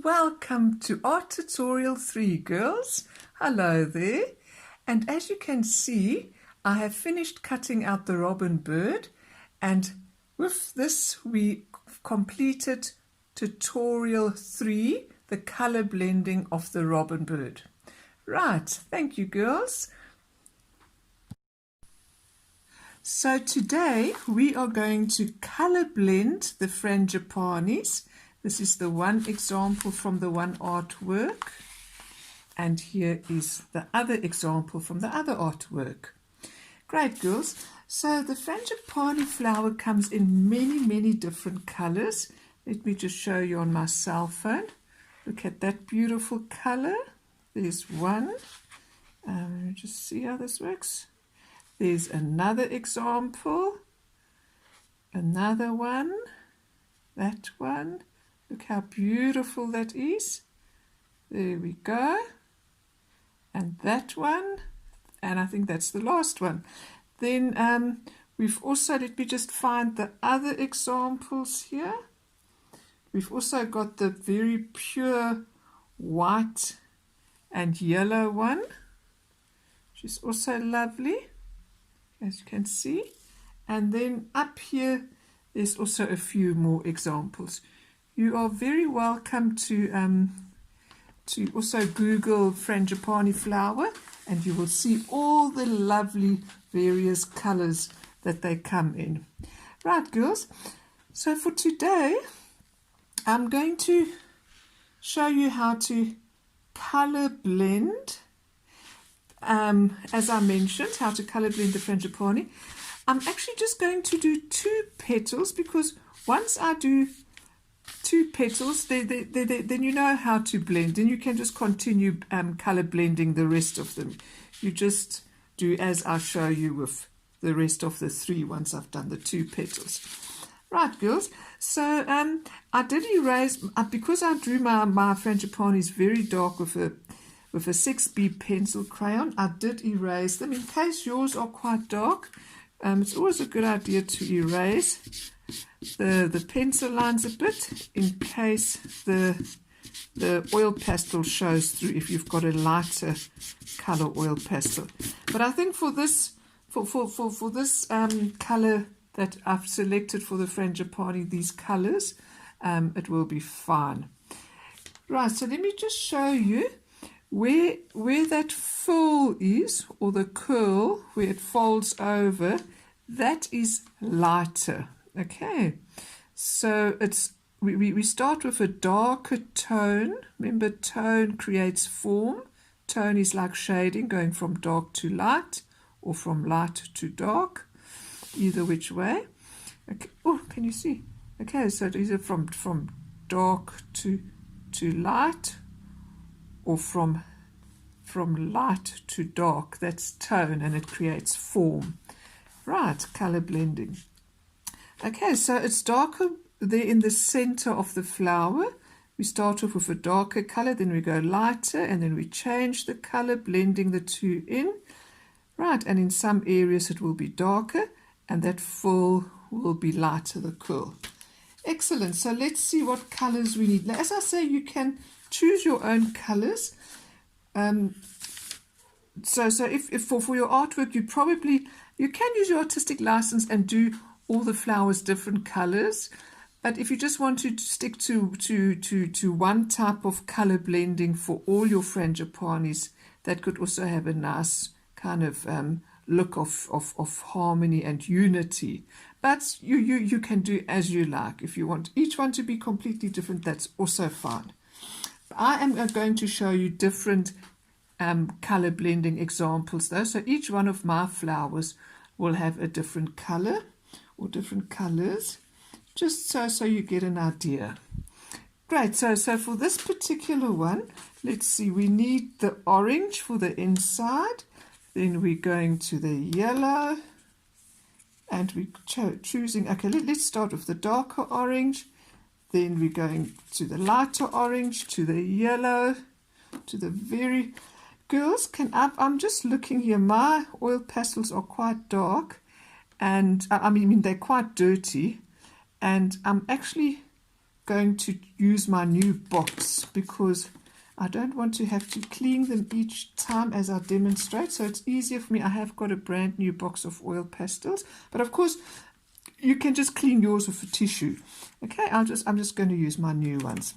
Welcome to Art Tutorial 3, girls. Hello there. And as you can see, I have finished cutting out the robin bird, and with this we completed Tutorial 3, the color blending of the robin bird. Right, thank you, girls. So today we are going to color blend the Frangipanis. This is the one example from the one artwork, and here is the other example from the other artwork. Great, girls. So the Frangipani flower comes in many different colors. Let me just show you on my cell phone. Look at that beautiful color. There's one. Let me just see how this works. There's another example. Another one. That one. Look how beautiful that is. There we go. And that one. And I think that's the last one. Then we've also, let me just find the other examples here. We've also got the very pure white and yellow one, which is also lovely, as you can see. And then up here, there's also a few more examples. You are very welcome to also Google Frangipani flower, and you will see all the lovely various colors that they come in. Right, girls, so for today I'm going to show you how to color blend, as I mentioned, how to color blend the Frangipani. I'm actually just going to do 2 petals, because once I do 2 petals, then you know how to blend, and you can just continue color blending the rest of them. You just do as I show you with the rest of the 3 once I've done the 2 petals. Right, girls, so I did erase, because I drew my Frangipanis very dark with a 6B pencil crayon. I did erase them in case yours are quite dark. It's always a good idea to erase the pencil lines a bit in case the oil pastel shows through if you've got a lighter color oil pastel. But I think for this color that I've selected for the Frangipani, these colors, it will be fine. Right, so let me just show you where that fold is, or the curl where it folds over. That is lighter. Okay, so we start with a darker tone. Remember, tone creates form. Tone is like shading, going from dark to light or from light to dark, either which way. Okay. Oh, can you see? Okay, so it's either from dark to light, or from light to dark. That's tone, and it creates form. Right, color blending. Okay, so it's darker there in the center of the flower. We start off with a darker color, then we go lighter, and then we change the color, blending the 2 in. Right, and in some areas it will be darker, and that full will be lighter, the curl. Excellent. So let's see what colors we need. Now, as I say, you can choose your own colors. So if for your artwork, you can use your artistic license and do all the flowers different colors. But if you just want to stick to one type of color blending for all your Frangipanis, that could also have a nice kind of look of harmony and unity. But you can do as you like. If you want each one to be completely different, that's also fine. I am going to show you different color blending examples though. So each one of my flowers will have a different color or different colors, just so you get an idea. Great, so for this particular one, let's see, we need the orange for the inside, then we're going to the yellow, and we're choosing, okay, let's start with the darker orange, then we're going to the lighter orange, to the yellow, to the very, girls, I'm just looking here, my oil pastels are quite dark, and I mean they're quite dirty, and I'm actually going to use my new box because I don't want to have to clean them each time as I demonstrate, so it's easier for me. I have got a brand new box of oil pastels, but of course you can just clean yours with a tissue. Okay, I'm just going to use my new ones.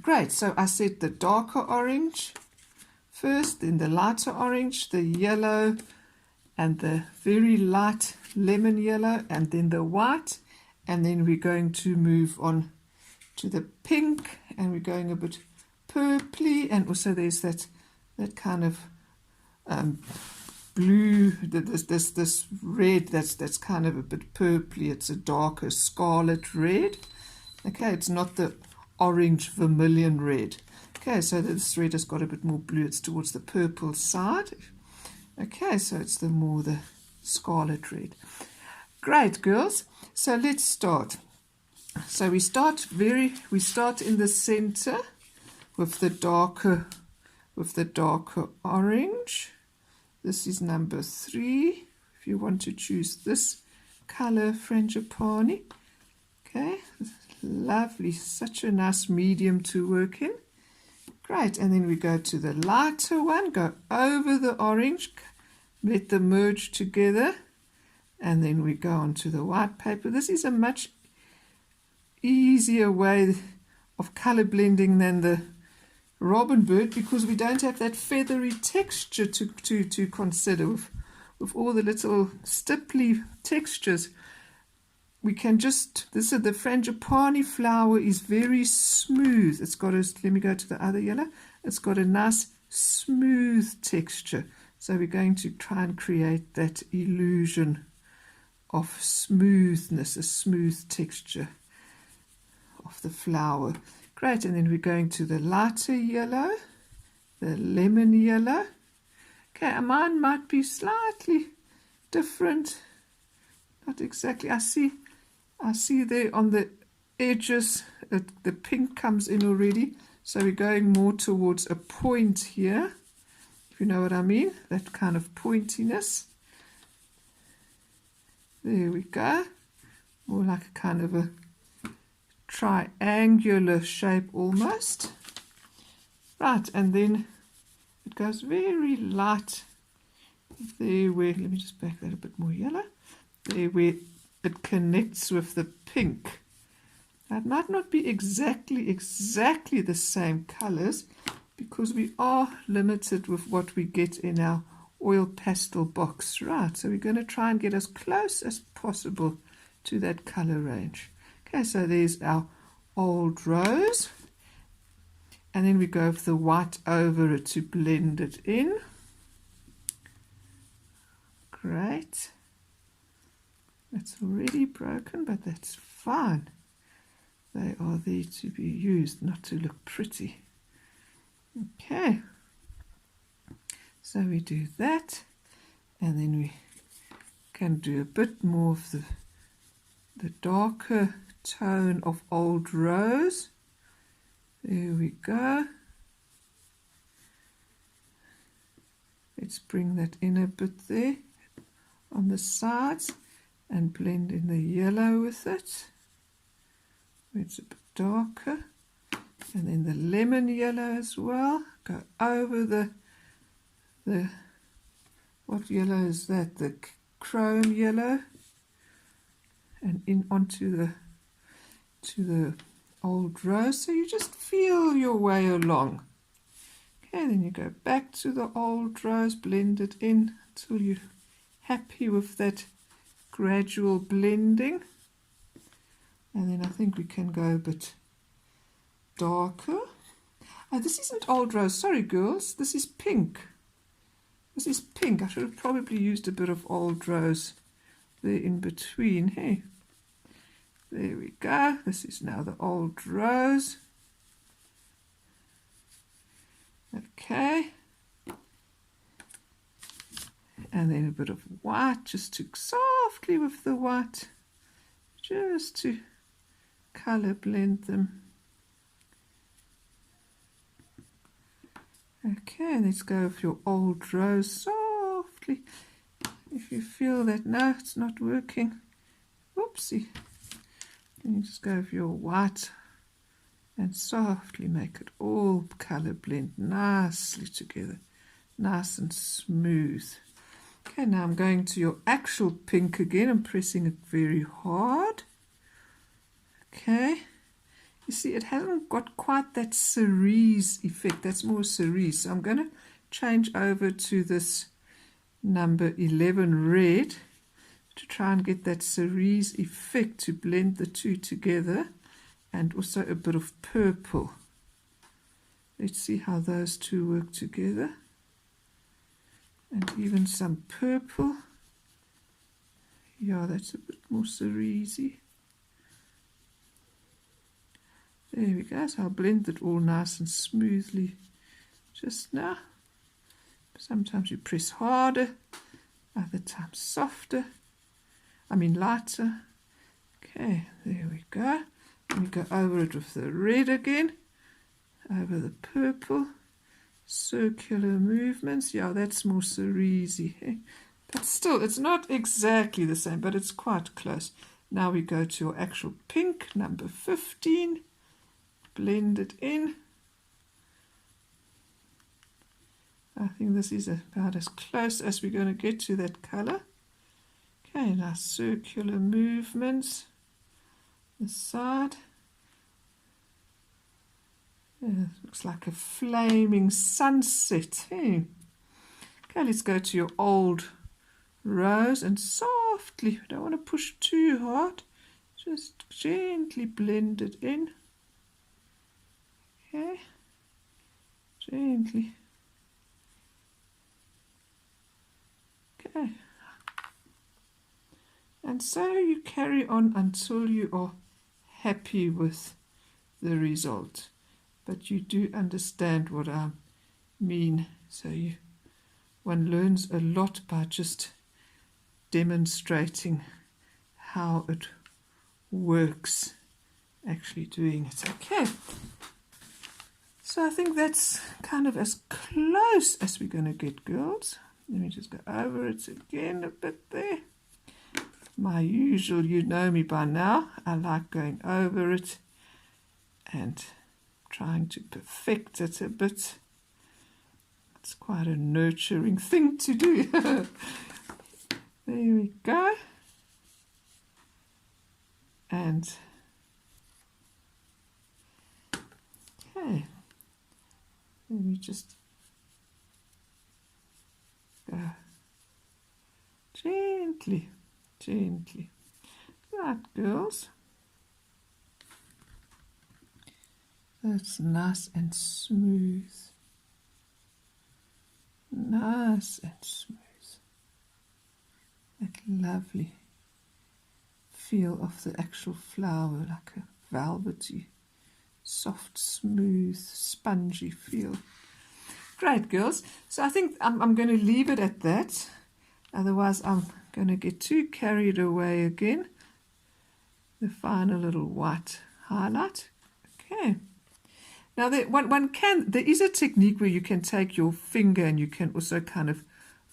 Great, so I said the darker orange first, then the lighter orange, the yellow, and the very light lemon yellow, and then the white, and then we're going to move on to the pink, and we're going a bit purpley, and also there's that kind of blue, this red that's kind of a bit purpley. It's a darker scarlet red. Okay, it's not the orange vermilion red. Okay, so this red has got a bit more blue. It's towards the purple side. Okay, so it's the scarlet red. Great, girls. So let's start. So we start in the center with the darker orange. This is number 3. If you want to choose this color, Frangipani. Okay, lovely, such a nice medium to work in. Great, and then we go to the lighter one, go over the orange, let them merge together, and then we go on to the white paper. This is a much easier way of color blending than the robin bird because we don't have that feathery texture to consider with all the little stipply textures. We can just, the Frangipani flower is very smooth. It's got a, let me go to the other yellow. It's got a nice smooth texture. So we're going to try and create that illusion of smoothness, a smooth texture of the flower. Great, and then we're going to the lighter yellow, the lemon yellow. Okay, mine might be slightly different. Not exactly. I see there on the edges the pink comes in already. So we're going more towards a point here, if you know what I mean, that kind of pointiness. There we go. More like a kind of a triangular shape almost. Right, and then it goes very light there where, let me just back that a bit more yellow, there where it connects with the pink. Now, it might not be exactly the same colors because we are limited with what we get in our oil pastel box. Right, so we're going to try and get as close as possible to that color range. Okay, so there's our old rose, and then we go with the white over it to blend it in. Great. It's already broken, but that's fine. They are there to be used, not to look pretty. Okay. So we do that, and then we can do a bit more of the darker tone of old rose. There we go. Let's bring that in a bit there on the sides and blend in the yellow with it. It's a bit darker. And then the lemon yellow as well. Go over the what yellow is that? The chrome yellow. And in onto the old rose. So you just feel your way along. Okay, then you go back to the old rose, blend it in until you're happy with that gradual blending. And then I think we can go a bit darker. Oh, this isn't old rose, sorry girls, this is pink. This is pink. I should have probably used a bit of old rose there in between. Hey, there we go. This is now the old rose. Okay. And then a bit of white, just to softly with the white, just to color blend them. Okay, let's go with your old rose softly. If you feel that, no, it's not working, whoopsie, then you just go with your white and softly make it all colour blend nicely together, nice and smooth. Okay, now I'm going to your actual pink again. I'm pressing it very hard. Okay, you see it hasn't got quite that cerise effect. That's more cerise. So I'm going to change over to this number 11 red to try and get that cerise effect, to blend the two together, and also a bit of purple. Let's see how those two work together. And even some purple. Yeah, that's a bit more cerise-y. There we go. So I'll blend it all nice and smoothly just now. Sometimes you press harder, other times softer. Lighter. Okay, there we go. Let me go over it with the red again, over the purple. Circular movements. Yeah, that's more cerise-y. But still, it's not exactly the same, but it's quite close. Now we go to your actual pink, number 15. Blend it in. I think this is about as close as we're going to get to that color. Okay, now circular movements. The side. Yeah, looks like a flaming sunset. Hey. Okay, let's go to your old rose and softly, don't want to push too hard, just gently blend it in. Okay, gently. Okay. And so you carry on until you are happy with the result. But you do understand what I mean. So one learns a lot by just demonstrating how it works, actually doing it. Okay. So I think that's kind of as close as we're going to get, girls. Let me just go over it again a bit there. My usual, you know me by now, I like going over it and trying to perfect it a bit. It's quite a nurturing thing to do. There we go. And okay, let me just go gently, gently. Right, girls. That's nice and smooth. Nice and smooth. That lovely feel of the actual flower, like a velvety, soft, smooth, spongy feel. Great, girls. So I think I'm going to leave it at that. Otherwise, I'm going to get too carried away again. The final little white highlight. Okay. Now, there is a technique where you can take your finger and you can also kind of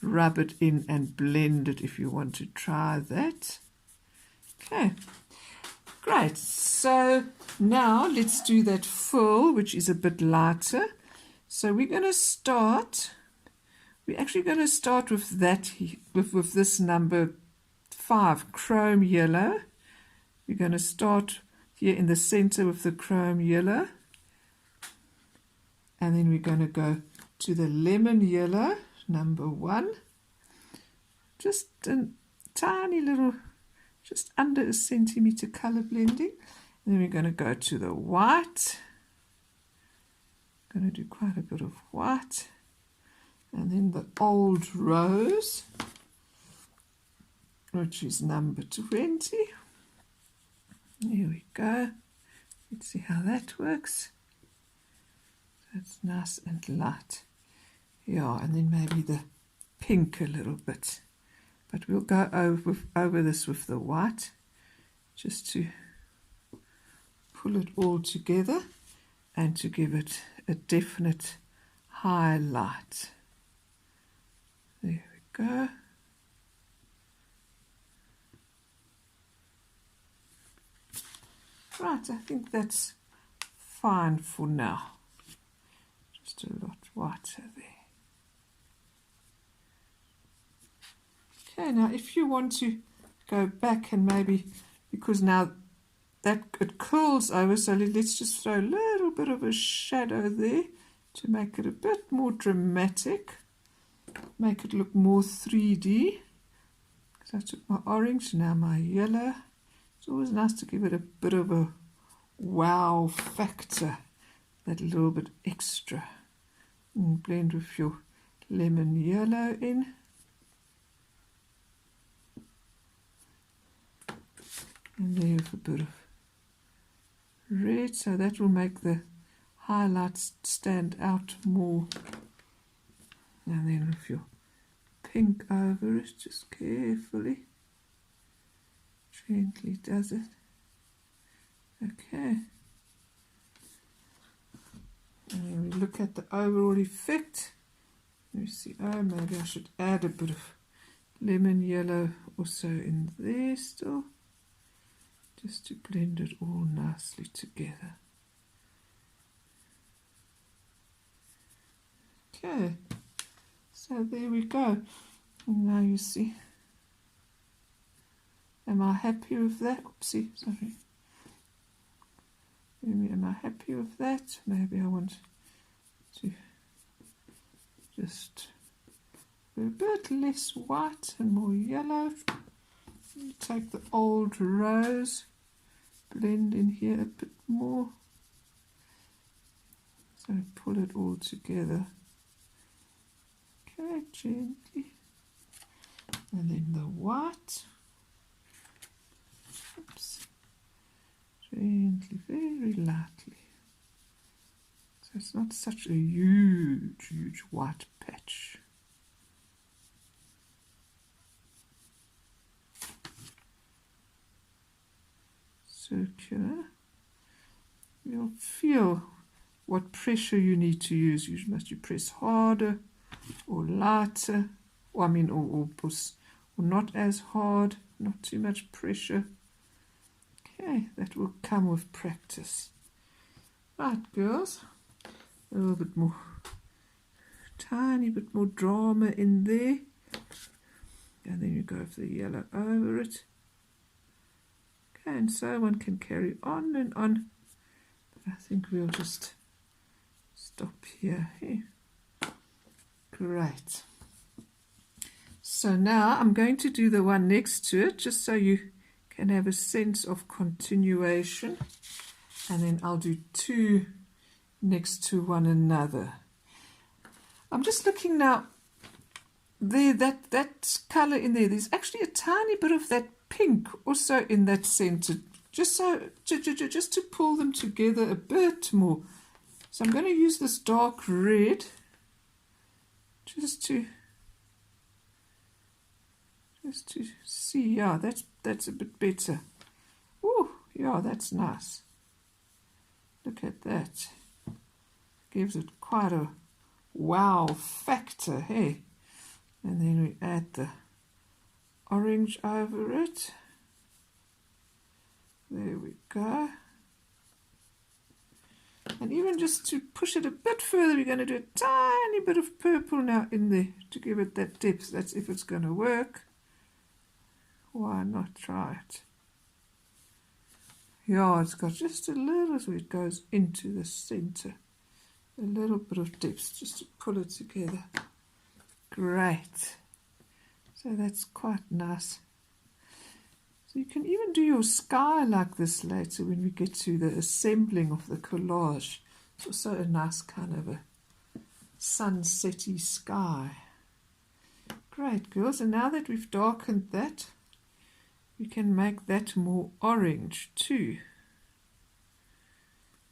rub it in and blend it if you want to try that. Okay, great. So now let's do that full, which is a bit lighter. So we're going to start, we're actually going to start with that, with this number 5, chrome yellow. We're going to start here in the center with the chrome yellow. And then we're going to go to the lemon yellow, number 1. Just a tiny little, just under a centimeter color blending. And then we're going to go to the white. Going to do quite a bit of white. And then the old rose, which is number 20. There we go. Let's see how that works. That's nice and light. Yeah, and then maybe the pink a little bit. But we'll go over this with the white, just to pull it all together and to give it a definite highlight. There we go. Right, I think that's fine for now. Just a lot whiter there. Okay, now if you want to go back and maybe, because now that it curls over, so let's just throw a little bit of a shadow there to make it a bit more dramatic, make it look more 3D. So I took my orange, now my yellow. It's always nice to give it a bit of a wow factor, that little bit extra. And blend with your lemon yellow in. And there with a bit of red, so that will make the highlights stand out more. And then with your pink over it, just carefully, gently does it. Okay. And then we look at the overall effect. You see, oh, maybe I should add a bit of lemon yellow also in there still, just to blend it all nicely together. Okay, so there we go. And now you see, am I happy with that? Oopsie, sorry. Am I happy with that? Maybe I want to just be a bit less white and more yellow. You take the old rose, blend in here a bit more. So pull it all together. Okay, gently. And then the white. Oops. Gently, very lightly. So it's not such a huge white patch. Circular. You'll feel what pressure you need to use. Must you press harder or lighter, or or not as hard, not too much pressure. Okay, that will come with practice. Right, girls, a little bit more, tiny bit more drama in there, and then you go with the yellow over it. Okay, and so one can carry on and on, but I think we'll just stop here. Great. So now I'm going to do the one next to it, just so you can have a sense of continuation, and then I'll do two next to one another. I'm just looking now there, that color in there, there's actually a tiny bit of that pink also in that center, just to pull them together a bit more. So I'm going to use this dark red just to see. Yeah, that's a bit better. Oh, yeah, that's nice. Look at that. Gives it quite a wow factor, hey? And then we add the orange over it. There we go. And even just to push it a bit further, we're going to do a tiny bit of purple now in there to give it that depth. That's if it's going to work. Why not try it? Yeah, it's got just a little, so it goes into the center. A little bit of depth just to pull it together. Great. So that's quite nice. So you can even do your sky like this later when we get to the assembling of the collage. It's also a nice kind of a sunsetty sky. Great, girls. And now that we've darkened that, we can make that more orange too.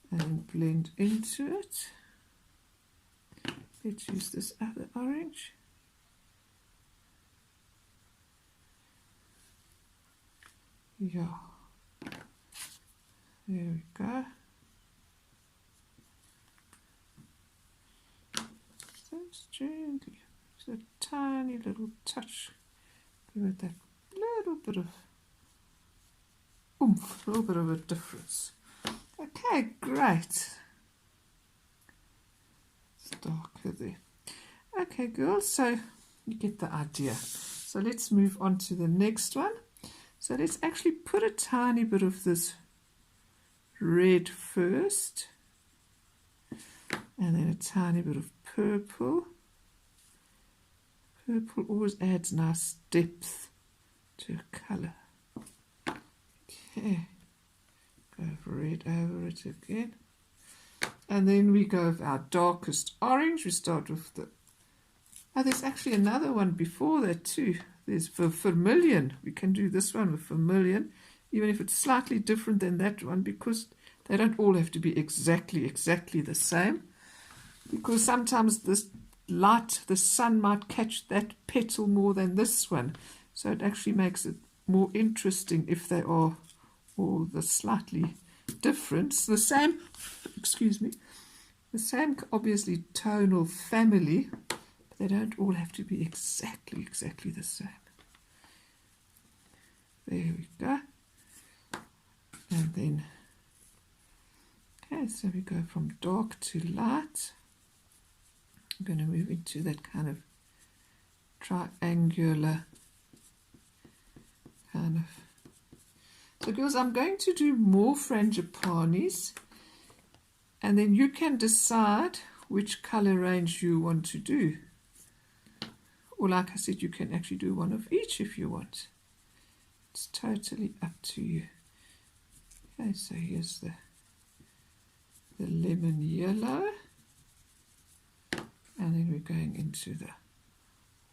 And blend into it. Let's use this other orange. Yeah, there we go. Just gently, just a tiny little touch. Give it that little bit of oomph, a little bit of a difference. Okay, great. there. Okay, girls, so you get the idea. So let's move on to the next one. So let's actually put a tiny bit of this red first, and then a tiny bit of purple. Purple always adds nice depth to a colour. Okay, go red over it again. And then we go with our darkest orange. We start with the... Oh, there's actually another one before that too. There's for vermilion. We can do this one with vermilion, even if it's slightly different than that one, because they don't all have to be exactly the same. Because sometimes this light, the sun might catch that petal more than this one. So it actually makes it more interesting if they are all the slightly different. The same, excuse me, the same obviously tonal family, but they don't all have to be exactly the same. There we go. And then, okay, so we go from dark to light. I'm going to move into that kind of triangular kind of. So girls, I'm going to do more frangipanis, and then you can decide which color range you want to do. Or like I said, you can actually do one of each if you want. It's totally up to you. Okay, so here's the lemon yellow. And then we're going into the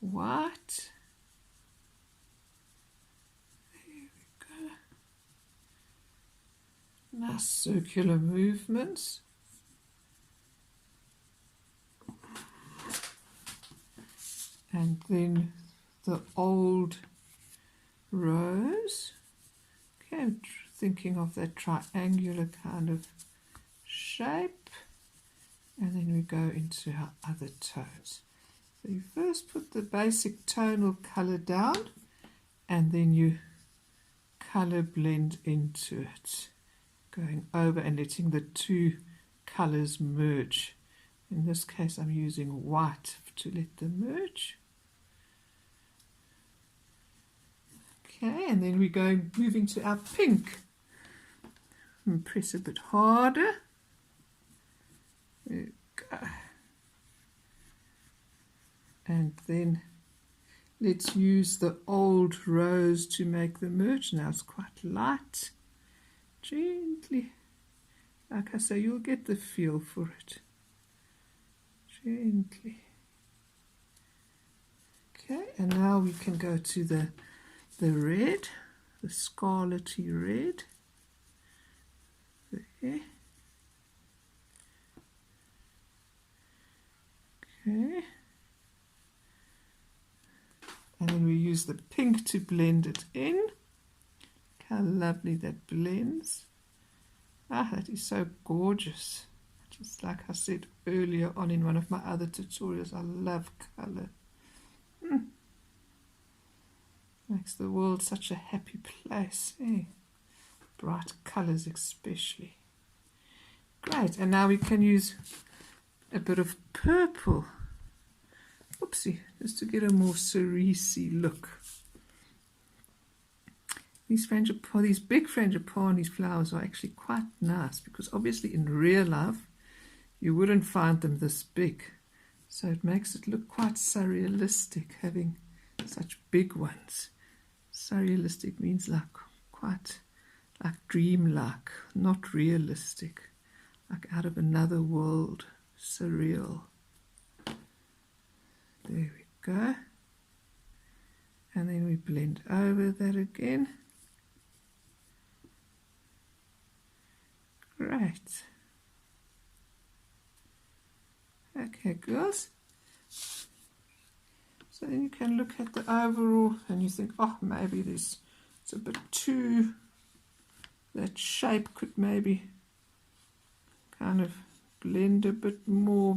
white. There we go. Nice circular movements. And then the old rose. Okay, I'm thinking of that triangular kind of shape. And then we go into our other tones. So you first put the basic tonal color down, and then you color blend into it, going over and letting the two colors merge. In this case, I'm using white to let them merge. Okay, and then we go moving to our pink. And press a bit harder. There we go. And then let's use the old rose to make the merge. Now it's quite light. Gently. Like I say, you'll get the feel for it. Gently. Okay, and now we can go to the red, the scarlety red. There. Okay. And then we use the pink to blend it in. Look how lovely that blends. Ah, that is so gorgeous. Just like I said earlier on in one of my other tutorials, I love colour. Makes the world such a happy place. Eh? Bright colours especially. Great, and now we can use a bit of purple. Oopsie, just to get a more cerise look. These big Frangipani flowers are actually quite nice, because obviously in real life you wouldn't find them this big. So it makes it look quite surrealistic having such big ones. Surrealistic means like quite like dreamlike, not realistic, like out of another world, surreal. There we go. And then we blend over that again. Great. Okay, girls. So then you can look at the overall and you think, oh, maybe it's a bit too, that shape could maybe kind of blend a bit more.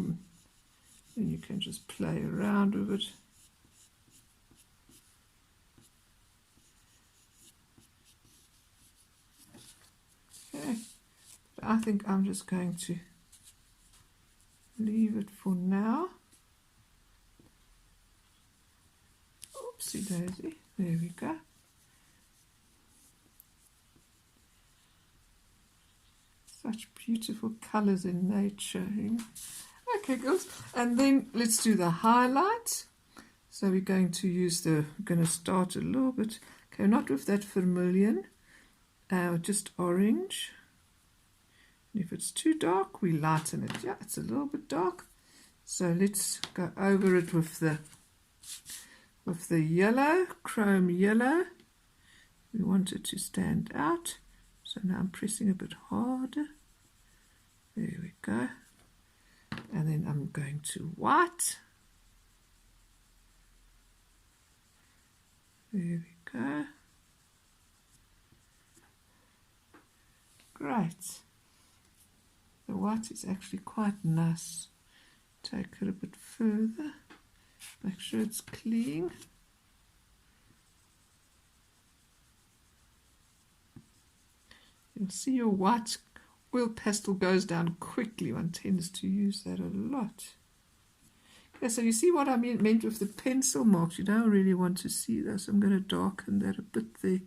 Then you can just play around with it. Okay, but I think I'm just going to leave it for now. Oopsie daisy. There we go. Such beautiful colors in nature. Okay, girls. And then let's do the highlight. So we're going to use we're going to start a little bit, okay, not with that vermilion, just orange. And if it's too dark, we lighten it. Yeah, it's a little bit dark. So let's go over it with the yellow, chrome yellow. We want it to stand out. So now I'm pressing a bit harder. There we go. And then I'm going to white. There we go. Great. The white is actually quite nice. Take it a bit further. Make sure it's clean. You'll see your white oil pastel goes down quickly. One tends to use that a lot. Okay, so you see what I meant with the pencil marks. You don't really want to see those. I'm going to darken that a bit there,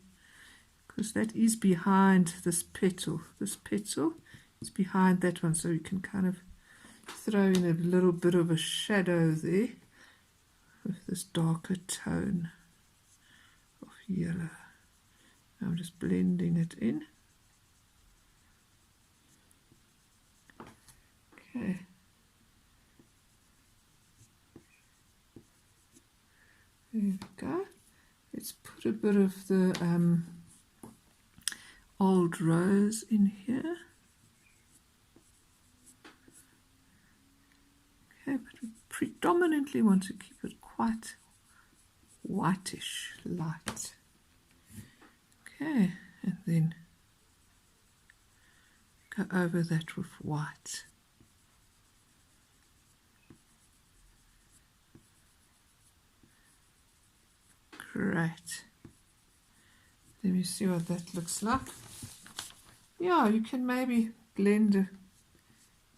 because that is behind this petal. This petal is behind that one, so you can kind of throw in a little bit of a shadow there with this darker tone of yellow. I'm just blending it in. Okay. There we go. Let's put a bit of the old rose in here. Okay, but we predominantly want to keep it quite whitish light. Okay, and then go over that with white. Great. Let me see what that looks like. Yeah, you can maybe blend,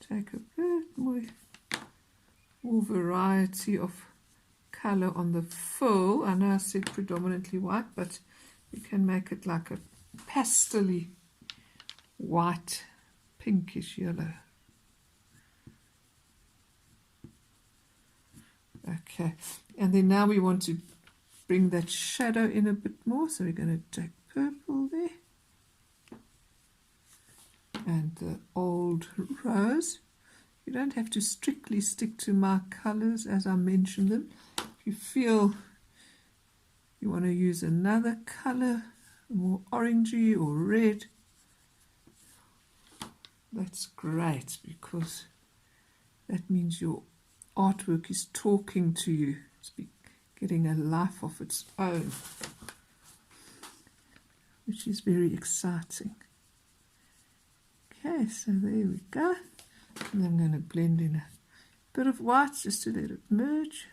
take a bit more variety of color on the full. I know I said predominantly white, but you can make it like a pastel-y white, pinkish yellow. Okay, and then now we want to bring that shadow in a bit more, so we're going to take purple there and the old rose. You don't have to strictly stick to my colors as I mentioned them. If you feel you want to use another color, more orangey or red, that's great, because that means your artwork is talking to you. It's getting a life of its own, which is very exciting. Okay, so there we go. And I'm going to blend in a bit of white just to let it merge.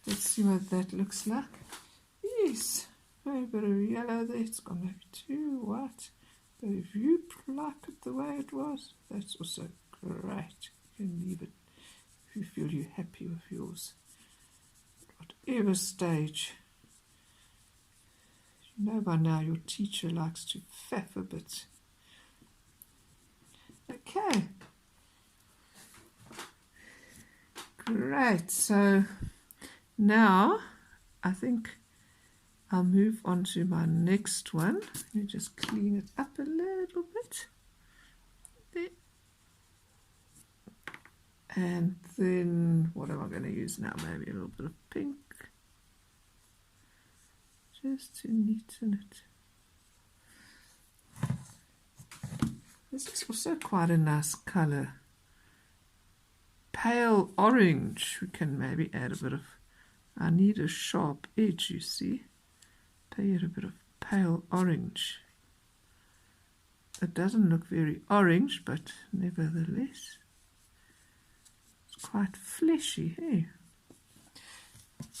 Let's see what that looks like. Yes, a bit of yellow there. It's gone maybe too white. But if you like it the way it was, that's also great. You can leave it if you feel you're happy with yours. Whatever stage. You know by now your teacher likes to faff a bit. Okay. Great. So now I think I'll move on to my next one. Let me just clean it up a little bit. There. And then what am I going to use now? Maybe a little bit of pink. Just to neaten it. This is also quite a nice color. Pale orange. We can maybe add a bit of, I need a sharp edge, you see. Pay it a bit of pale orange. It doesn't look very orange, but nevertheless, it's quite fleshy, hey?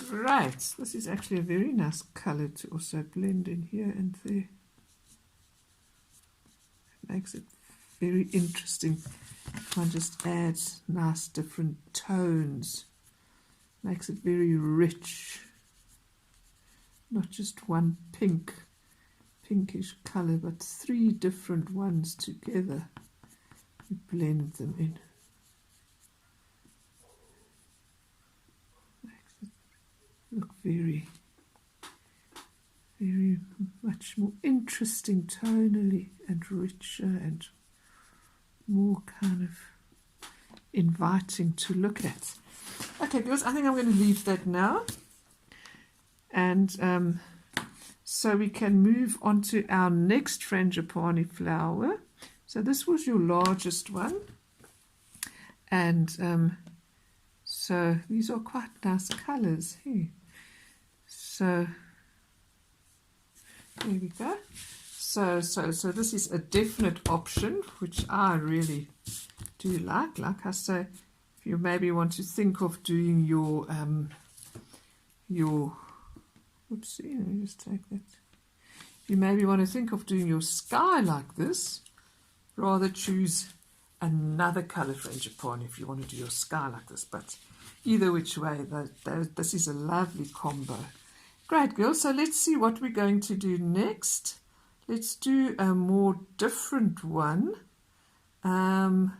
Right, this is actually a very nice color to also blend in here and there. It makes it very interesting. One just adds nice different tones. Makes it very rich. Not just one pinkish color, but 3 different ones together. You blend them in. Makes it look very much more interesting tonally and richer and more kind of inviting to look at. Okay, girls, I think I'm going to leave that now. And so we can move on to our next Frangipani flower. So this was your largest one. And so these are quite nice colors here. So there we go. So this is a definite option, which I really do like. Like I say, if you maybe want to think of doing your oopsie, let me just take that. If you maybe want to think of doing your sky like this, rather choose another color Frangipani if you want to do your sky like this. But either which way, this is a lovely combo. Great, girls. So let's see what we're going to do next. Let's do a more different one. That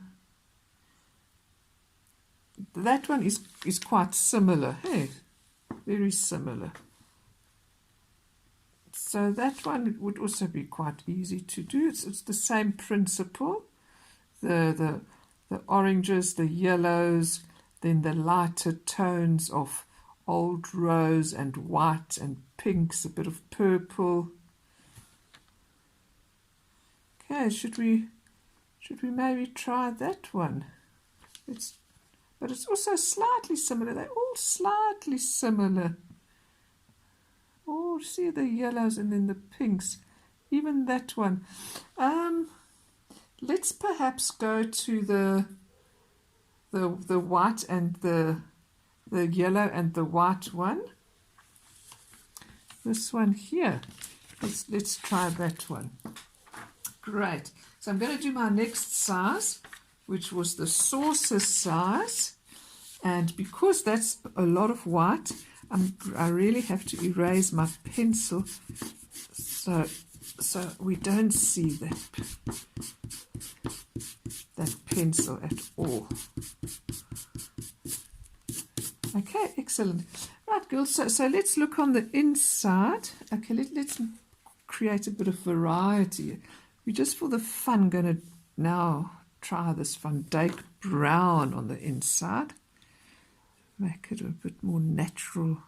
one is quite similar. Hey, very similar. So that one would also be quite easy to do. It's the same principle. The oranges, the yellows, then the lighter tones of old rose and white and pinks, a bit of purple. Okay, should we maybe try that one? But it's also slightly similar. They're all slightly similar. Oh, see the yellows and then the pinks. Even that one. Let's perhaps go to the white and the yellow and the white one. This one here. Let's try that one. Great. So I'm going to do my next size, which was the saucer size. And because that's a lot of white, I really have to erase my pencil so we don't see that pencil at all. Okay, excellent. Right, girls, so let's look on the inside. Okay, let's create a bit of variety. We're just for the fun going to now try this Van Dyck brown on the inside. Make it a bit more natural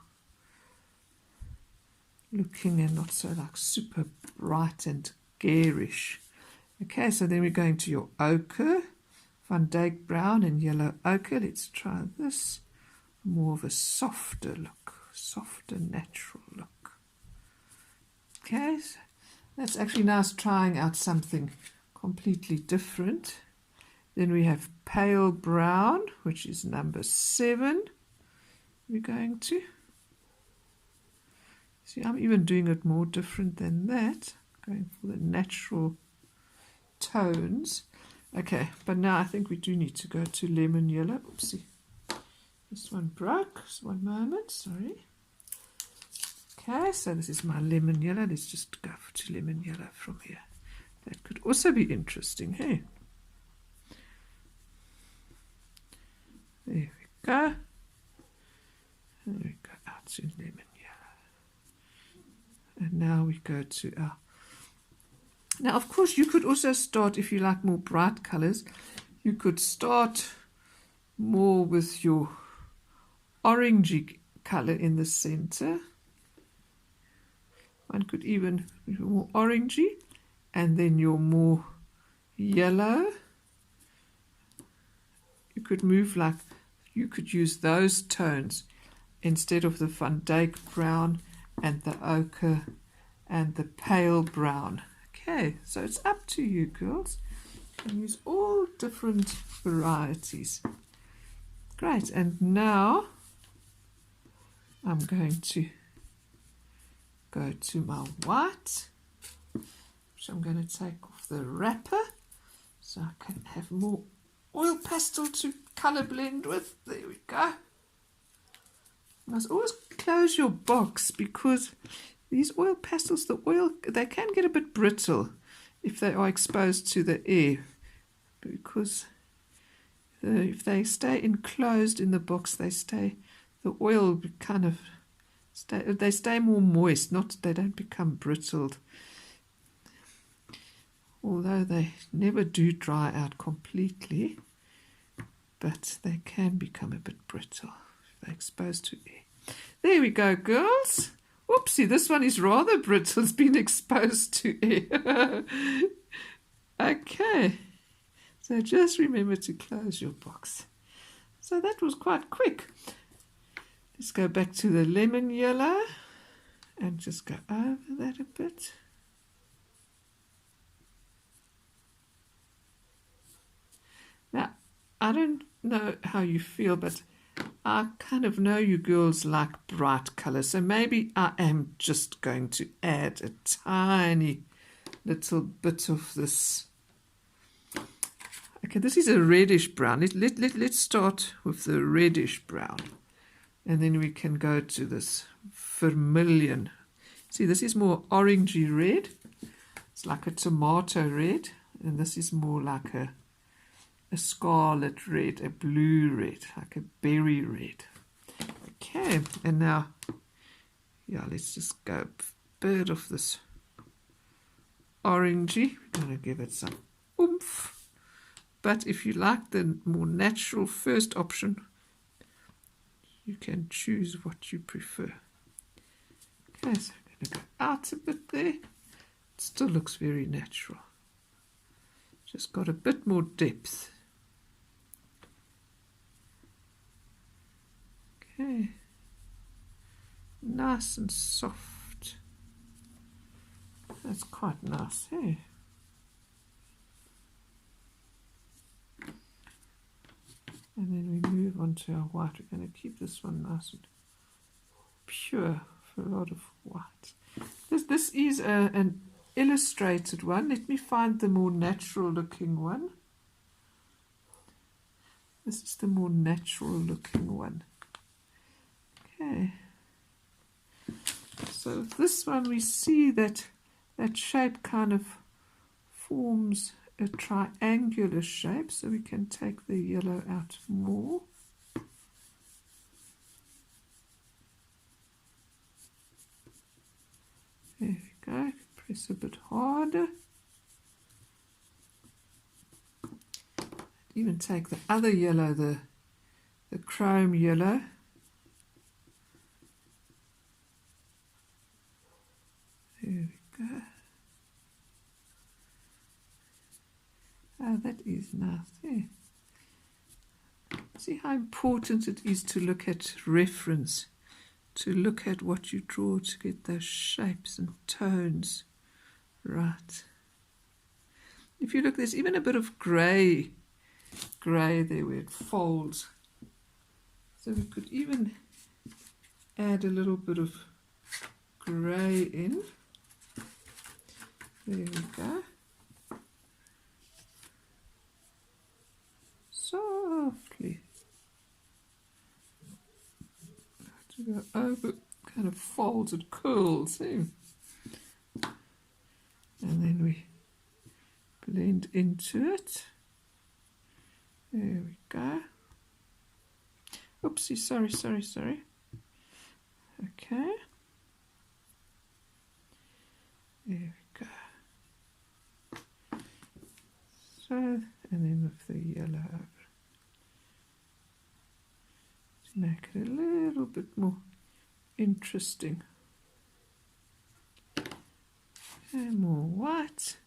looking and not so like super bright and garish. Okay, so then we're going to your ochre, Van Dyck brown and yellow ochre. Let's try this. More of a softer look, softer natural look. Okay, so that's actually nice trying out something completely different. Then we have pale brown, which is number 7. We're going to see, I'm even doing it more different than that, going for the natural tones. Okay, but now I think we do need to go to lemon yellow. Oopsie, this one broke. Just one moment, sorry. Okay, so this is my lemon yellow. Let's just go to lemon yellow from here. That could also be interesting, hey? There we go. There we go, out to lemon yellow. And now we go to our... Now, of course, you could also start, if you like more bright colors, you could start more with your orangey color in the center. One could even be more orangey, and then your more yellow. You could move like, you could use those tones instead of the Van Dyck brown and the ochre and the pale brown. Okay, so it's up to you, girls. You can use all different varieties. Great, and now I'm going to go to my white, which I'm going to take off the wrapper. so I can have more oil pastel to colour blend with. There we go. You must always close your box because these oil pastels, the oil, they can get a bit brittle if they are exposed to the air, because if they stay enclosed in the box, the oil kind of they stay more moist, they don't become brittled. Although they never do dry out completely, but they can become a bit brittle if they're exposed to air. There we go, girls. Oopsie, this one is rather brittle. It's been exposed to air. Okay. So just remember to close your box. So that was quite quick. Let's go back to the lemon yellow and just go over that a bit. Now, I don't know how you feel, but I kind of know you girls like bright colours, so maybe I am just going to add a tiny little bit of this. Okay, this is a reddish brown. Let's start with the reddish brown, and then we can go to this vermilion. See, this is more orangey red. It's like a tomato red, and this is more like a scarlet red, a blue red, like a berry red. Okay, and now, yeah, let's just go a bit of this orangey. We're going to give it some oomph. But if you like the more natural first option, you can choose what you prefer. Okay, so I'm going to go out a bit there. It still looks very natural. Just got a bit more depth. Okay, nice and soft. That's quite nice, hey? And then we move on to our white. We're going to keep this one nice and pure for a lot of white. This is an illustrated one. Let me find the more natural looking one. This is the more natural looking one. Okay. So this one we see that shape kind of forms a triangular shape, so we can take the yellow out more. There we go. Press a bit harder. Even take the other yellow, the chrome yellow. There we go. Oh, that is nice. Yeah. See how important it is to look at reference, to look at what you draw to get those shapes and tones right. If you look, there's even a bit of grey there where it folds. So we could even add a little bit of grey in. There we go. Softly. To go over, kind of folds and curls, eh? And then we blend into it. There we go. Oopsie, sorry. Okay. There we go. So, and then with the yellow over. To make it a little bit more interesting. And more white.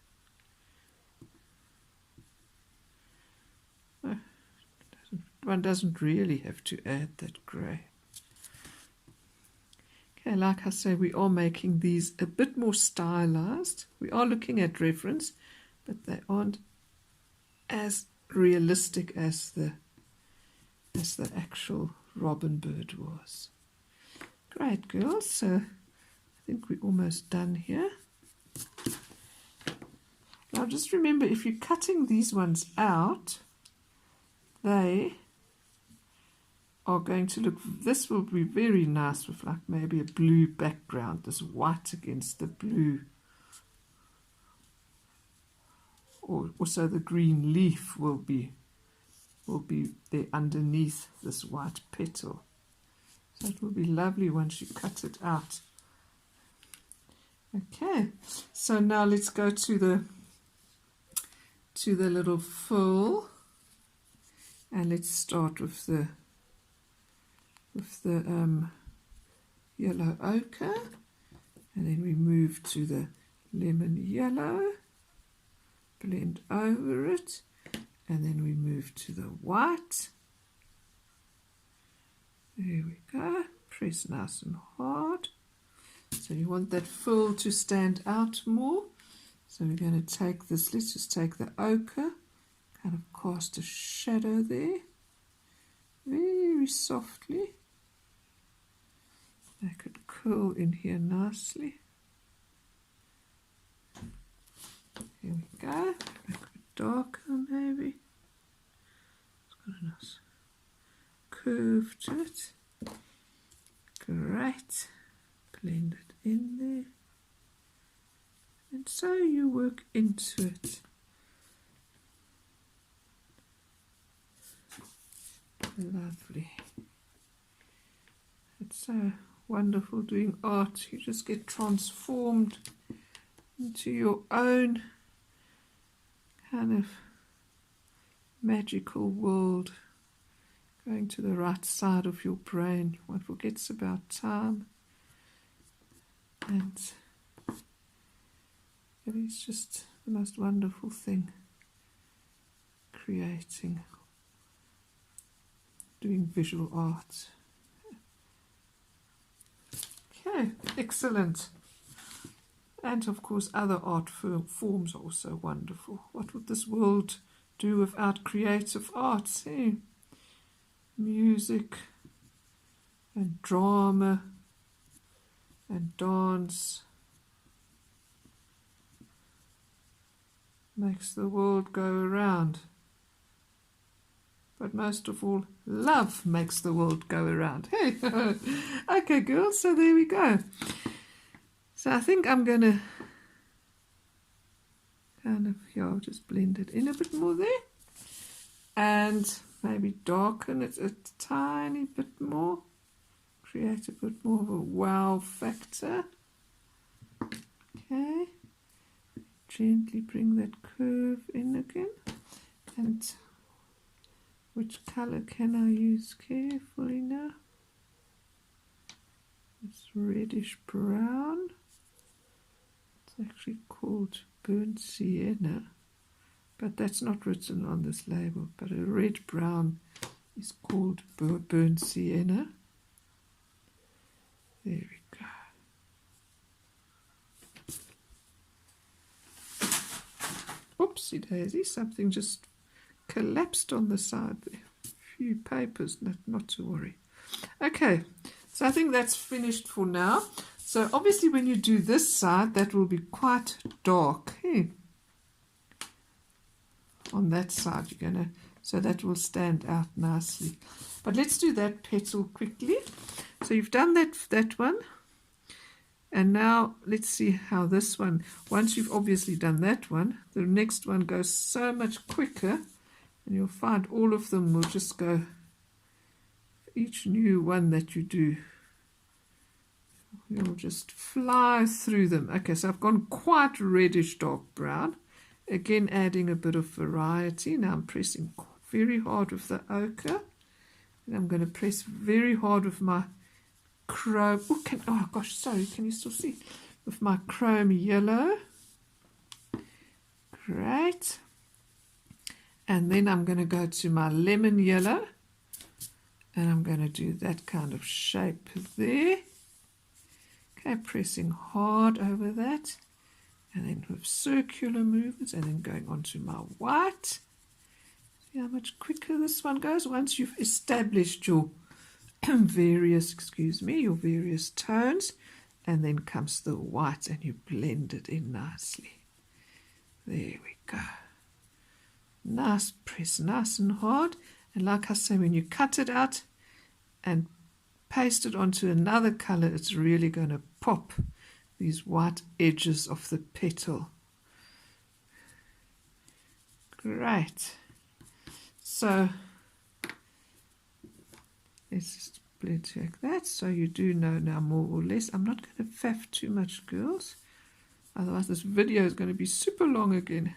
One doesn't really have to add that grey. Okay, like I say, we are making these a bit more stylized. We are looking at reference, but they aren't as realistic as the actual robin bird was. Great, girls. So I think we're almost done here. Now just remember, if you're cutting these ones out, they are going to look, this will be very nice with like maybe a blue background, this white against the blue. Or also the green leaf will be there underneath this white petal. So it will be lovely once you cut it out. Okay, so now let's go to the little foil, and let's start with the yellow ochre, and then we move to the lemon yellow, blend over it, and then we move to the white. There we go, press nice and hard. So you want that foil to stand out more. So we're going to take this, let's just take the ochre, kind of cast a shadow there, very softly. Make it curl in here nicely. Here we go, make it darker maybe. It's got a nice curve to it. Great. Blend it in there. And so you work into it. Lovely. It's so wonderful doing art. You just get transformed into your own kind of magical world, going to the right side of your brain. One forgets about time, and it is just the most wonderful thing, doing visual art. Okay, excellent. And of course other art forms are also wonderful. What would this world do without creative arts? Eh? Music and drama and dance makes the world go around. But most of all, love makes the world go around. Hey, okay, girls, so there we go. So I think I'm going to kind of, I'll just blend it in a bit more there. And maybe darken it a tiny bit more. Create a bit more of a wow factor. Okay. Gently bring that curve in again. And which color can I use carefully now? It's reddish brown. It's actually called burnt sienna, but that's not written on this label. But a red brown is called burnt sienna. There we go. Oopsie daisy, something just collapsed on the side there. A few papers, not to worry. Okay, so I think that's finished for now. So obviously when you do this side, that will be quite dark. Hey? On that side, you're going to, so that will stand out nicely. But let's do that petal quickly. So you've done that one. And now let's see how this one, once you've obviously done that one, the next one goes so much quicker. And you'll find all of them will just go, each new one that you do, you'll just fly through them. Okay, so I've gone quite reddish dark brown. Again, adding a bit of variety. Now I'm pressing very hard with the ochre. And I'm going to press very hard with my chrome. Oh gosh, sorry, can you still see? With my chrome yellow. Great. And then I'm going to go to my lemon yellow. And I'm going to do that kind of shape there. Okay, pressing hard over that. And then with circular movements, and then going on to my white. See how much quicker this one goes once you've established your various tones. And then comes the white, and you blend it in nicely. There we go. Nice press, nice and hard. And like I say, when you cut it out and paste it onto another color, it's really going to pop these white edges of the petal. Great. So let's just blend like that, so you do know now more or less. I'm not going to faff too much, girls, otherwise this video is going to be super long again.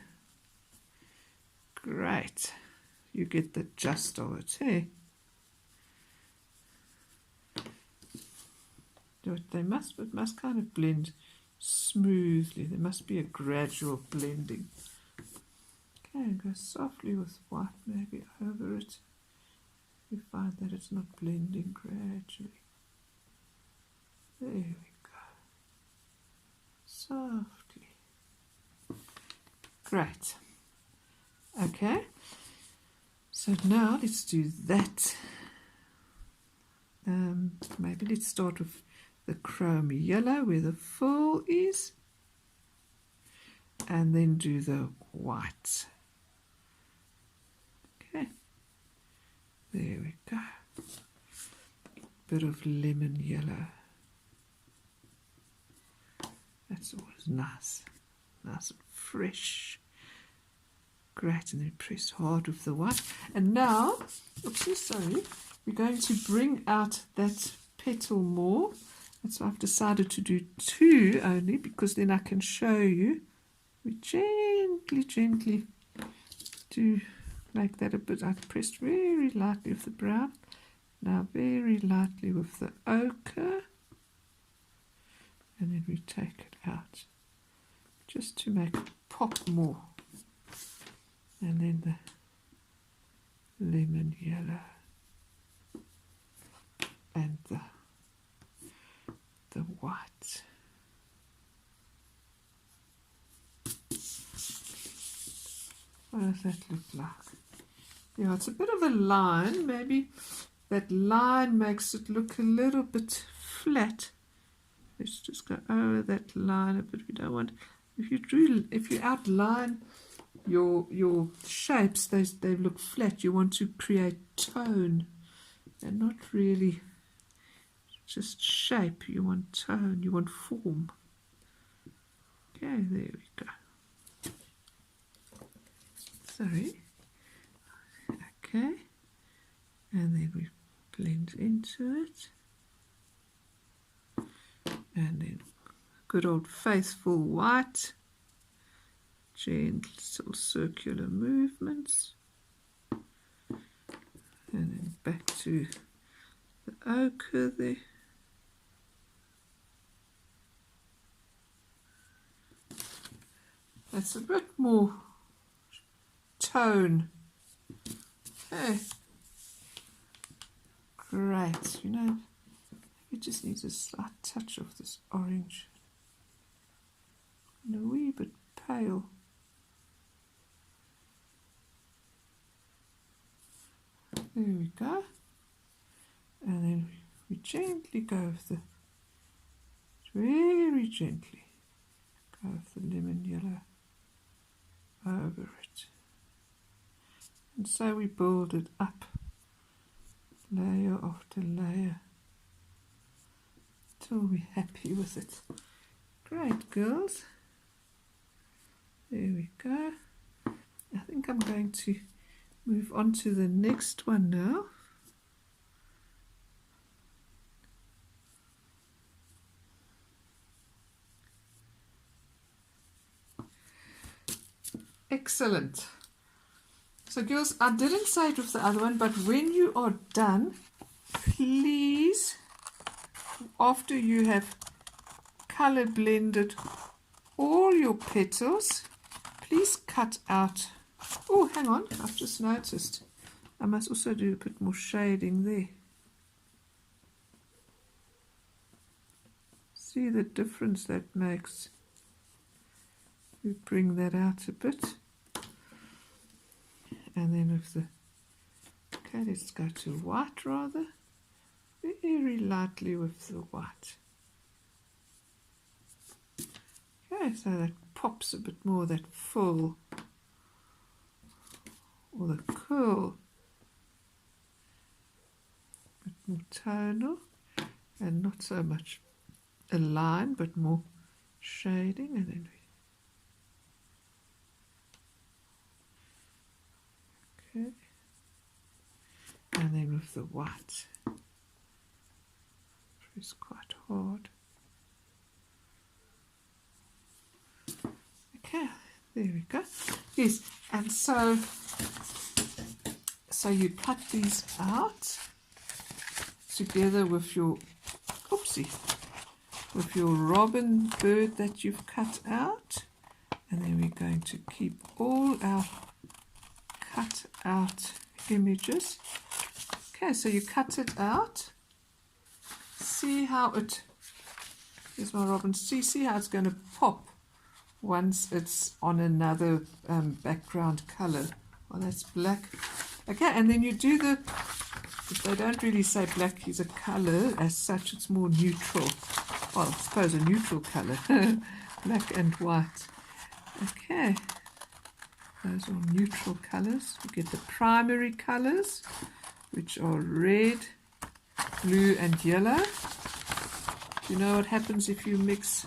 Great. You get the gist of it, hey? It must kind of blend smoothly. There must be a gradual blending. Okay, go softly with white maybe over it. You find that it's not blending gradually. There we go. Softly. Great. Okay. So now let's do that. Maybe let's start with the chrome yellow where the full is. And then do the white. Okay. There we go. Bit of lemon yellow. That's always nice. Nice and fresh. Great, and then press hard with the white. And now, oopsie, sorry, we're going to bring out that petal more. That's why I've decided to do 2 only, because then I can show you. We gently do like that a bit. I've pressed very lightly with the brown. Now very lightly with the ochre. And then we take it out. Just to make it pop more. And then the lemon yellow. And the white. What does that look like? Yeah, it's a bit of a line. Maybe that line makes it look a little bit flat. Let's just go over that line a bit. We don't want, if you outline your shapes, they look flat. You want to create tone and not really just shape. You want tone, you want form. Okay, there we go. Sorry. Okay, and then we blend into it, and then good old faithful white, gentle circular movements, and then back to the ochre there. That's a bit more tone. Okay. Great. You know, it just needs a slight touch of this orange. And a wee bit pale. There we go. And then we gently go with the, very gently, go with the lemon yellow over it. And so we build it up, layer after layer, till we're happy with it. Great, girls. There we go. I think I'm going to move on to the next one now. Excellent. So girls, I didn't say it with the other one, but when you are done, please, after you have color blended all your petals, please cut out, oh hang on, I've just noticed, I must also do a bit more shading there. See the difference that makes. We bring that out a bit. And then with the, okay, let's go to white rather, very lightly with the white. Okay, so that pops a bit more, that full, or the curl, a bit more tonal, and not so much a line, but more shading, and then okay, and then with the white, it's quite hard. Okay, there we go. Yes, and so you cut these out together with your, oopsie, with your robin bird that you've cut out, and then we're going to keep all our cut out images. Okay, so you cut it out. See how it, here's my robin, see how it's going to pop once it's on another background color. Well, that's black. Okay, and then you do the, they don't really say black is a color as such, it's more neutral. Well, I suppose a neutral color, black and white. Okay, those are neutral colors. You get the primary colors, which are red, blue and yellow. Do you know what happens if you mix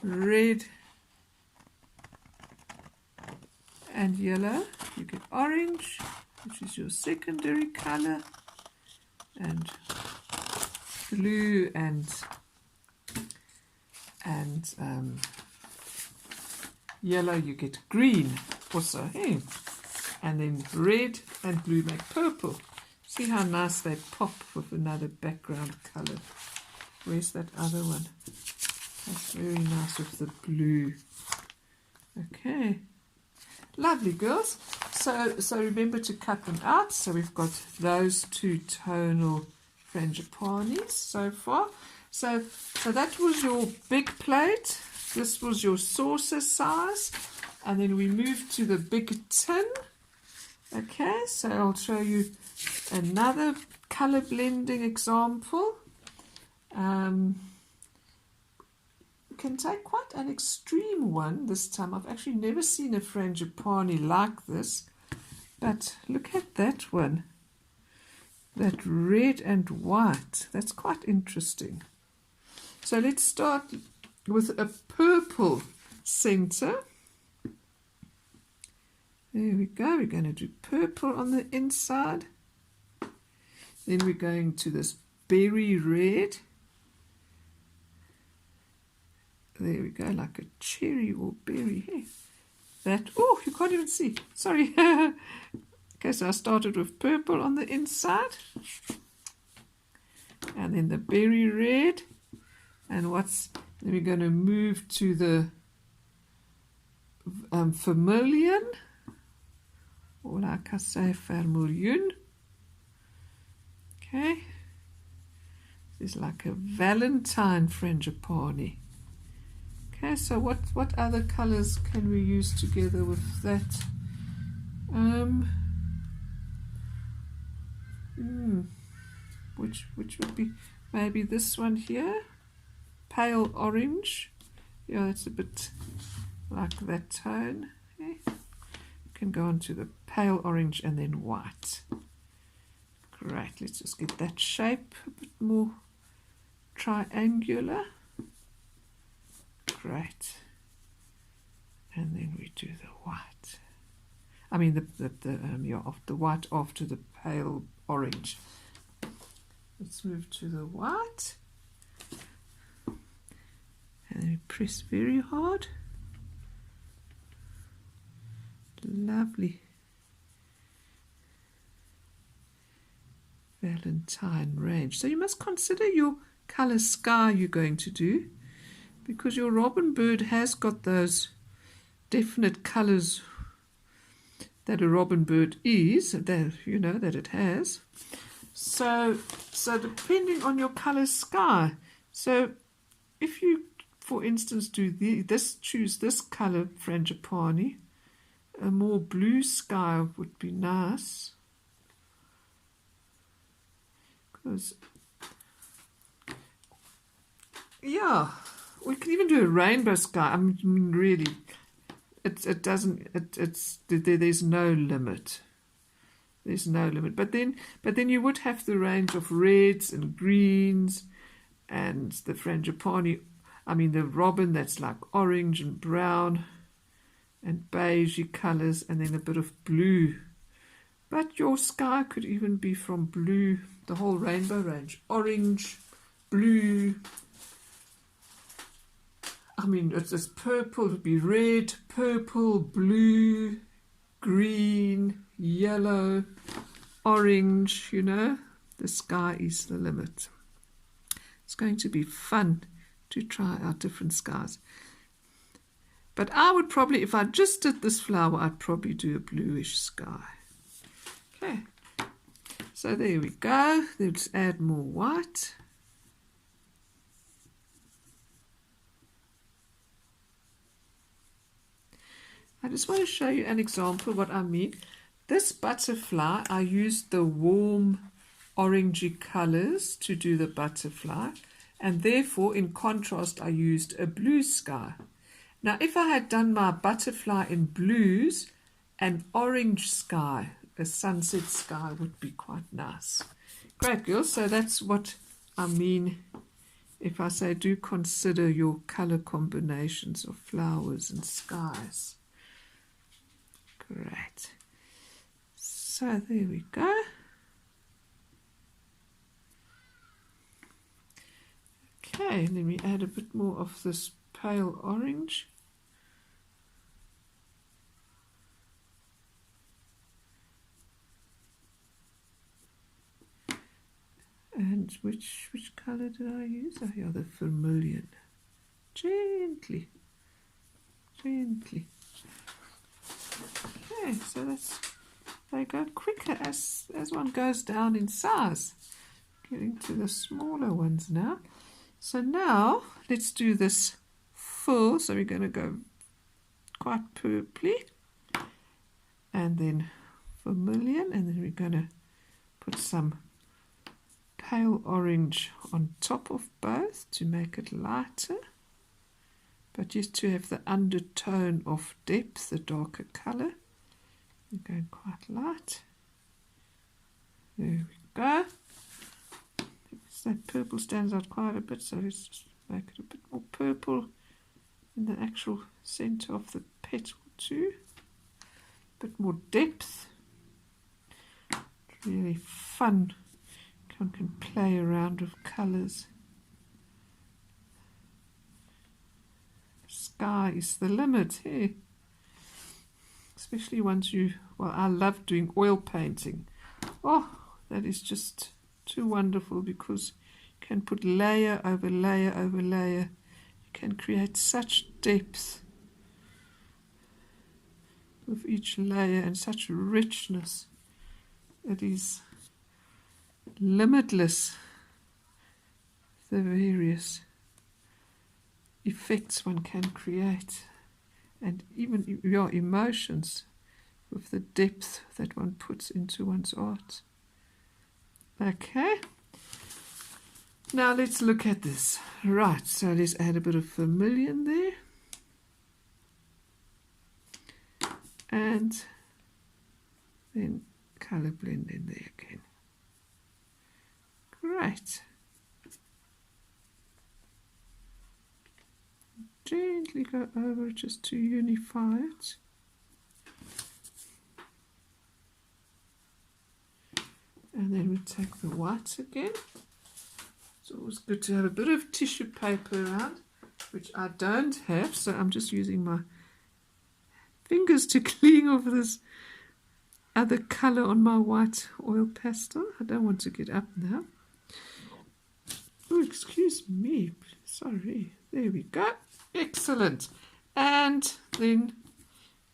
red and yellow? You get orange, which is your secondary color, and blue and yellow you get green also, hey? And then red and blue make purple. See how nice they pop with another background color. Where's that other one? That's very nice with the blue. Okay, lovely girls. So remember to cut them out. So we've got those two tonal Frangipanis so far. So that was your big plate. This was your saucer size. And then we move to the big tin. Okay, so I'll show you another color blending example. You can take quite an extreme one this time. I've actually never seen a Frangipani like this. But look at that one. That red and white. That's quite interesting. So let's start with a purple center. There we go. We're going to do purple on the inside. Then we're going to this berry red. There we go, like a cherry or berry. Hey, that, oh, you can't even see. Sorry. Okay, so I started with purple on the inside. And then the berry red. And then we're going to move to the vermilion. Or like I say, vermilion. Okay. This is like a Valentine Frangipani. Okay, so what other colors can we use together with that? Which would be maybe this one here, pale orange. Yeah, it's a bit like that tone. Okay. You can go on to the pale orange and then white. Great, let's just get that shape a bit more triangular. Great. And then we do the white. I mean the white after the pale orange. Let's move to the white. And then we press very hard. Lovely. Valentine range. So you must consider your color sky you're going to do, because your robin bird has got those definite colors that a robin bird is, that you know that it has. So depending on your color sky, so if you, for instance, do choose this color Frangipani, a more blue sky would be nice, because yeah, we can even do a rainbow sky. I mean, really, there's no limit. There's no limit. But then you would have the range of reds and greens and the frangipani. I mean, the robin that's like orange and brown and beigey colours, and then a bit of blue. But your sky could even be from blue, the whole rainbow range. Orange, blue. I mean, it's purple, it would be red, purple, blue, green, yellow, orange, you know. The sky is the limit. It's going to be fun to try out different skies. But I would probably, if I just did this flower, I'd probably do a bluish sky. Okay, so there we go. Let's add more white. I just want to show you an example of what I mean. This butterfly, I used the warm orangey colors to do the butterfly, and therefore in contrast I used a blue sky. Now if I had done my butterfly in blues, an orange sky, a sunset sky, would be quite nice. Great, girls. So that's what I mean if I say do consider your color combinations of flowers and skies. Great. So there we go. Okay, let me add a bit more of this pale orange. And which color did I use? Oh yeah, the vermilion. Gently. Okay, so they go quicker as one goes down in size. Getting to the smaller ones now. So now let's do this full. So we're going to go quite purpley, and then vermilion, and then we're going to put some pale orange on top of both to make it lighter, but just to have the undertone of depth, the darker color. We're going quite light. There we go. That purple stands out quite a bit, so let's just make it a bit more purple in the actual center of the petal too. A bit more depth. It's really fun. One can play around with colors. Sky is the limit here. Especially once well, I love doing oil painting. Oh, that is just too wonderful, because you can put layer over layer over layer. You can create such depth with each layer and such richness. It is limitless, the various effects one can create, and even your emotions with the depth that one puts into one's art. Okay, now let's look at this. Right, so let's add a bit of vermilion there, and then color blend in there again. Great. Gently go over it just to unify it. And then we take the white again. It's always good to have a bit of tissue paper around, which I don't have, so I'm just using my fingers to clean off this other color on my white oil pastel. I don't want to get up now. Oh, excuse me, sorry. There we go. Excellent. And then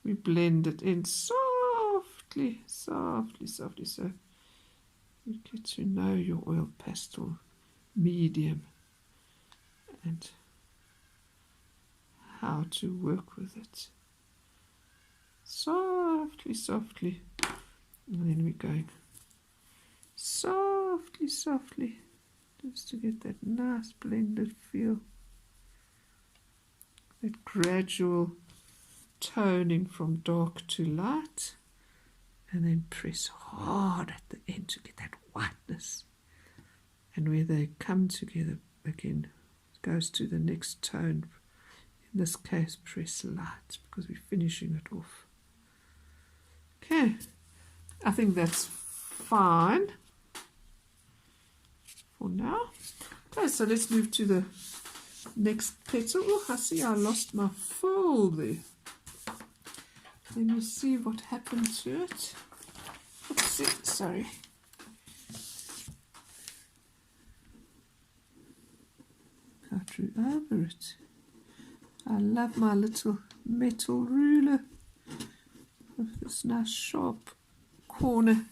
we blend it in softly, so you get to know your oil pastel medium and how to work with it. Softly. And then we're going softly, just to get that nice blended feel. that gradual toning from dark to light, and then press hard at the end to get that whiteness. And where they come together again, it goes to the next tone. In this case, press light because we're finishing it off. Okay, I think that's fine for now. Okay, so let's move to the next petal. Oh, I see I lost my fold there. Let me see what happened to it. Oopsie, sorry. I drew over it. I love my little metal ruler with this nice sharp corner.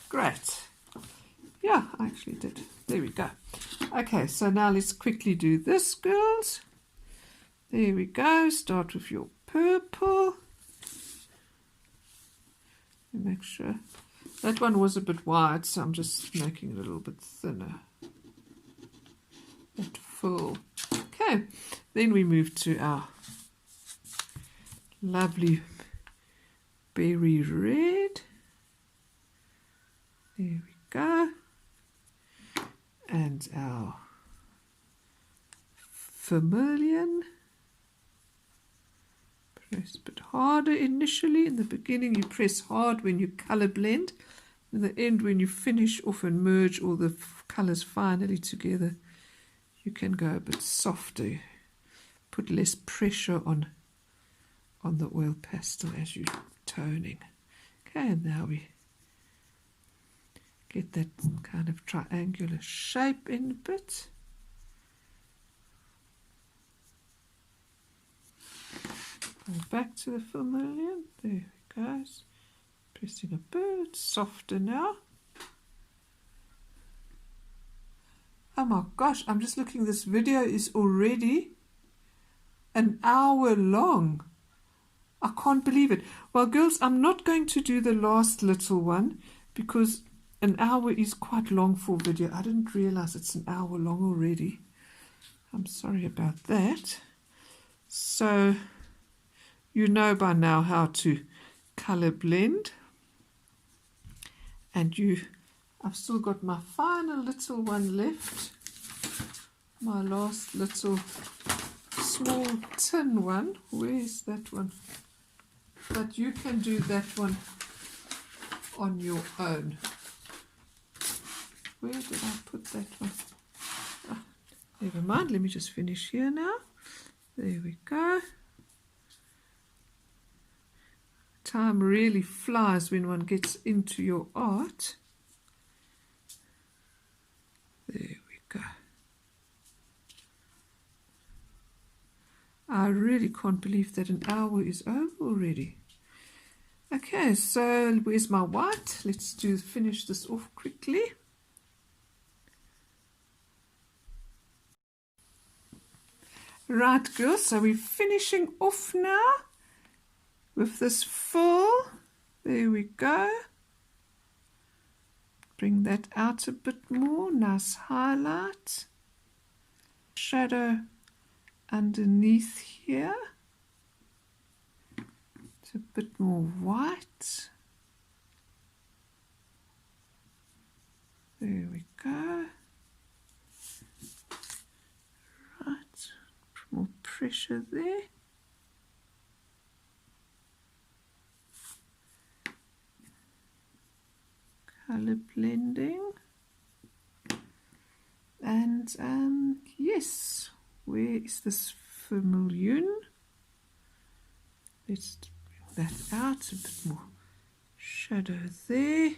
Great. Yeah, I actually did. There we go. Okay, so now let's quickly do this, girls. There we go. Start with your purple. Make sure. That one was a bit wide, so I'm just making it a little bit thinner. That full. Okay, then we move to our lovely berry red. There we go. And our vermilion. Press a bit harder initially. In the beginning you press hard when you color blend. In the end, when you finish off and merge all the colors finally together, you can go a bit softer. Put less pressure on the oil pastel as you're toning. Okay, and now we get that kind of triangular shape in a bit. Go back to the vermilion. There it goes. Pressing a bit softer now. Oh my gosh, I'm just looking. This video is already an hour long. I can't believe it. Well, girls, I'm not going to do the last little one because an hour is quite long for video. I didn't realize it's an hour long already. I'm sorry about that. So you know by now how to color blend. And I've still got my final little one left. My last little small tin one. Where's that one? But you can do that one on your own. Where did I put that one? Ah, never mind, let me just finish here now. There we go. Time really flies when one gets into your art. There we go. I really can't believe that an hour is over already. Okay, so where's my white? Let's finish this off quickly. Right, girls, so we're finishing off now with this full. There we go. Bring that out a bit more. Nice highlight. Shadow underneath here. It's a bit more white. There we go. Right. More pressure there. Color blending. And yes, where is this vermilion? Let's bring that out, a bit more shadow there, a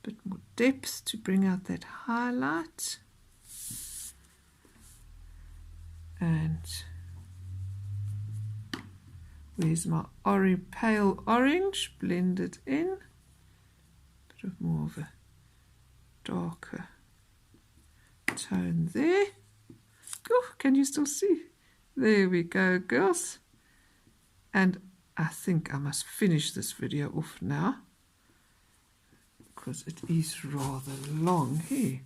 bit more depth to bring out that highlight. And where's my pale orange? Blend it in. Bit of more of a darker tone there. Oh, can you still see? There we go, girls. And I think I must finish this video off now because it is rather long here.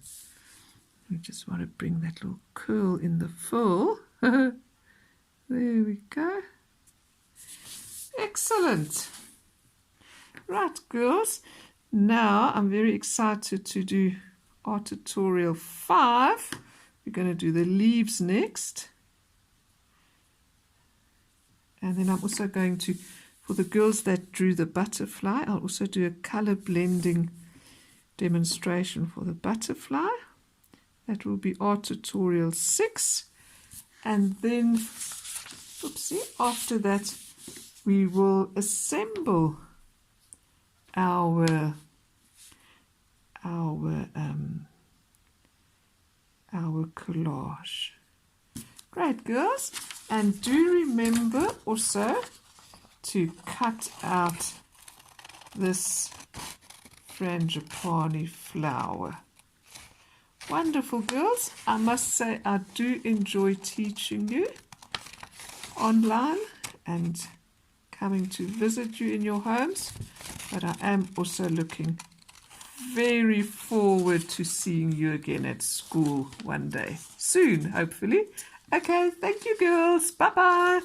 We just want to bring that little curl in the full. There There we go. Excellent. Right, girls. Now I'm very excited to do art tutorial 5. We're going to do the leaves next. And then I'm also going to, for the girls that drew the butterfly, I'll also do a color blending demonstration for the butterfly. That will be art tutorial 6. And then, oopsie, after that, we will assemble our collage. Great, girls. And do remember also to cut out this Frangipani flower. Wonderful, girls. I must say I do enjoy teaching you online and coming to visit you in your homes, but I am also looking very forward to seeing you again at school one day soon, hopefully. Okay, thank you, girls. Bye-bye.